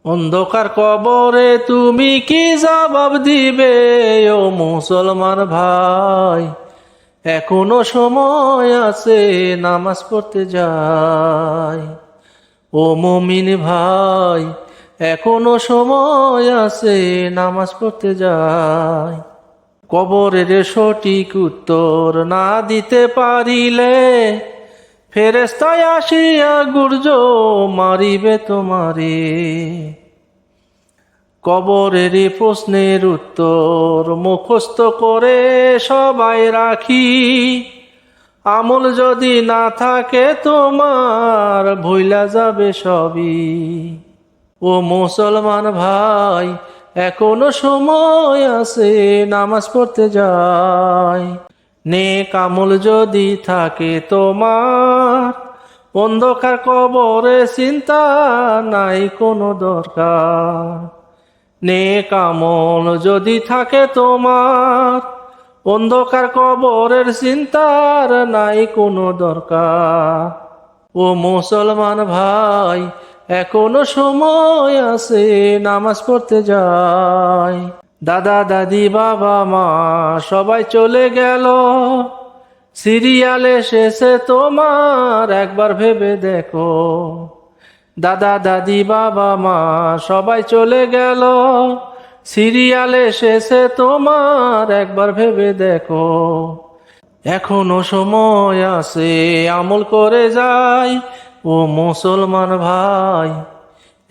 অন্ধকার কবরে তুমি কি জবাব দিবে ও মুসলমান ভাই? এখনো সময় আছে, নামাজ পড়তে যাই। ও মুমিন ভাই, এখনো সময় আছে, নামাজ পড়তে যাই। কবরের সঠিক উত্তর না দিতে পারিলে ফেরেশতায় আসিয়া গুর্জ মারিবে তোমারে। কবরের প্রশ্নের উত্তর মুখস্থ করে সবাই রাখি, আমল যদি না থাকে তোমার ভুইলা যাবে সবই। ও মুসলমান ভাই, এখনো সময় আছে, নামাজ পড়তে যাই। নেক আমল যদি থাকে তোমার, অন্ধকার কবরে চিন্তা নাই কোনো দরকার। নেক আমল যদি থাকে তোমার, অন্ধকার কবরের চিন্তার নাই কোনো দরকার। ও মুসলমান ভাই, এখনো সময় আছে, নামাজ পড়তে যাই। দাদা দাদি বাবা মা সবাই চলে গেল, সিরিয়ালে শেষে তোমার একবার ভেবে দেখো। দাদা দাদি বাবা মা সবাই চলে গেল, সিরিয়ালে শেষে তোমার একবার ভেবে দেখো। এখনো সময় আছে, আমল করে যাই। ও মুসলমান ভাই,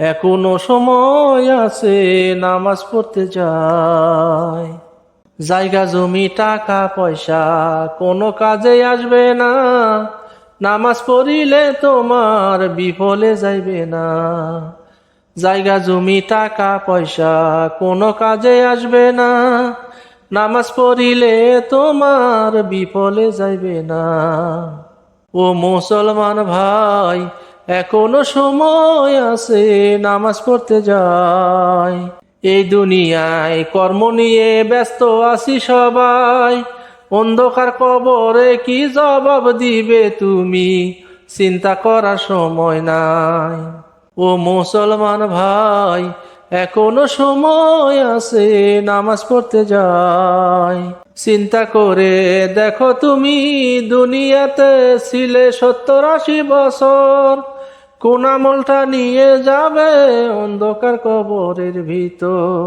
এখনো সময় আছে, নামাজ পড়তে যাই। জায়গা জমি টাকা পয়সা কোনো কাজে আসবে না, নামাজ পড়িলে তোমার বিফলে যাইবে না। জায়গা জমি টাকা পয়সা কোনো কাজে আসবে না, নামাজ পড়িলে তোমার বিফলে যাইবে না। ও মুসলমান ভাই, এখনো সময় আছে, নামাজ পড়তে যাই। এই দুনিয়ায় কর্ম নিয়ে ব্যস্ত আছি সবাই, অন্ধকার কবরে কি জবাব দিবে তুমি, চিন্তা করার সময় নাই। ও মুসলমান ভাই, এখনো সময় আছে, নামাজ পড়তে যাই। চিন্তা করে দেখো তুমি, দুনিয়াতে ছিলে 70-80 বছর, কোন আমলটা নিয়ে যাবে অন্ধকার কবরের ভিতর?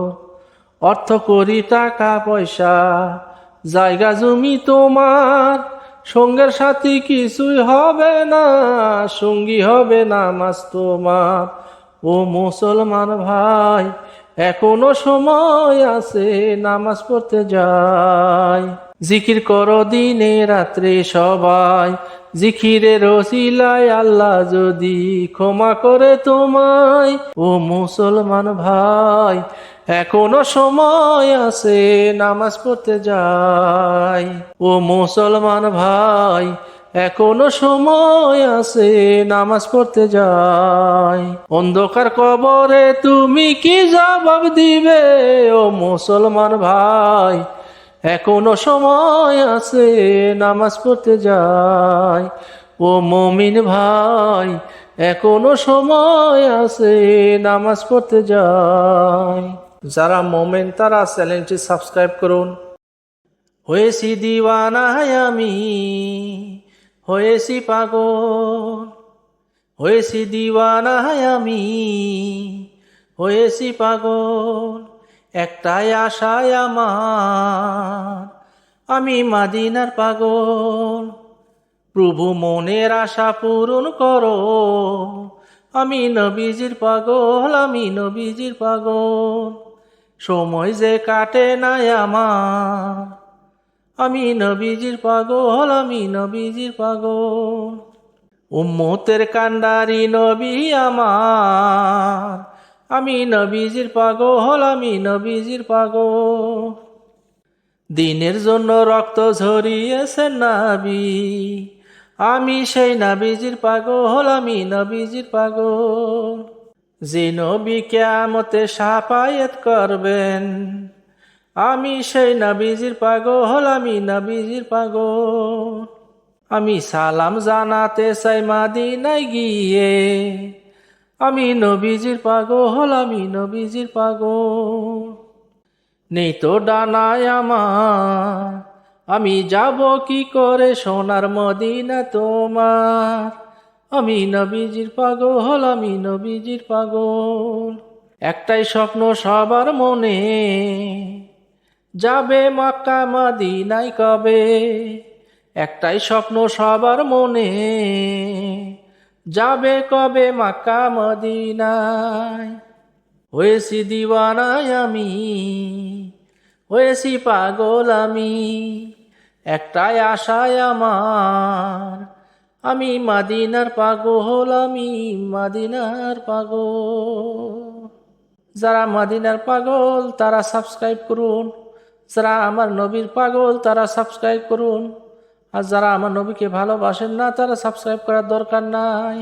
অর্থ করি টাকা পয়সা জায়গা জমি তোমার, সঙ্গের সাথী কিছুই হবে না, সঙ্গী হবে নামাজ তোমার। ও মুসলমান ভাই, এখনো সময় আছে, নামাজ পড়তে যাই। জিকির করো দিনে রাত্রে সবাই, জিকিরের ওসিলায় আল্লাহ যদি ক্ষমা করে তোমায়। ও মুসলমান ভাই, এখনো সময় আছে, নামাজ পড়তে যাই। ও মুসলমান ভাই, এখনো সময় আছে, নামাজ পড়তে যাই। অন্ধকার কবরে তুমি কি জবাব দিবে ও মুসলমান ভাই? এখনো সময় আছে, নামাজ পড়তে যাই। ও মুমিন ভাই, এখনো সময় আছে, নামাজ পড়তে যাই। যারা মোমেন তারা চ্যানেলটি সাবস্ক্রাইব করুন। হয়েছি দিওয়ানা আমি, হয়েছি পাগল, হয়েছি দিওয়ানা আমি, হয়েছি পাগল। একটাই আশায় আমার, আমি মাদিনার পাগল। প্রভু মনের আশা পূরণ করো, আমি নবীজির পাগল, আমি নবীজির পাগল। সময় যে কাটে নাই আমার, আমি নবীজির পাগল, আমি নবীজির পাগল। উম্মতের কান্ডারি নবী আমার, আমি নবীজির পাগল, আমি নবীজির পাগল। দিনের জন্য রক্ত ঝরিয়েছেন নবী, আমি সেই নবীজির পাগল, আমি নবীজির পাগল। যে নবী কিয়ামতে শাফায়াত করবেন, আমি সেই নবীজির পাগল, আমি নবীজির পাগল। আমি সালাম জানাতে চাই মাদিনায় গিয়ে, আমি নবীজির পাগল, আমি নবীজির পাগল। নেই তো ডানায় আমার, আমি যাব কি করে সোনার মদিনা তোমার। আমি নবীজির পাগল, আমি নবীজির পাগল। একটাই স্বপ্ন সবার মনে, যাবে মক্কা মদিনায় কবে। একটাই স্বপ্ন সবার মনে, যাবে কবে মক্কা মদিনায়। হয়েছি দিওয়ানায় আমি, হয়েছি পাগল আমি, একটাই আশায় আমার, আমি মদিনার পাগল, আমি মদিনার পাগল। যারা মদিনার পাগল তারা সাবস্ক্রাইব করুন, যারা আমার নবীর পাগল তারা সাবস্ক্রাইব করুন, আর যারা আমার নবীকে ভালোবাসেন না তারা সাবস্ক্রাইব করার দরকার নাই।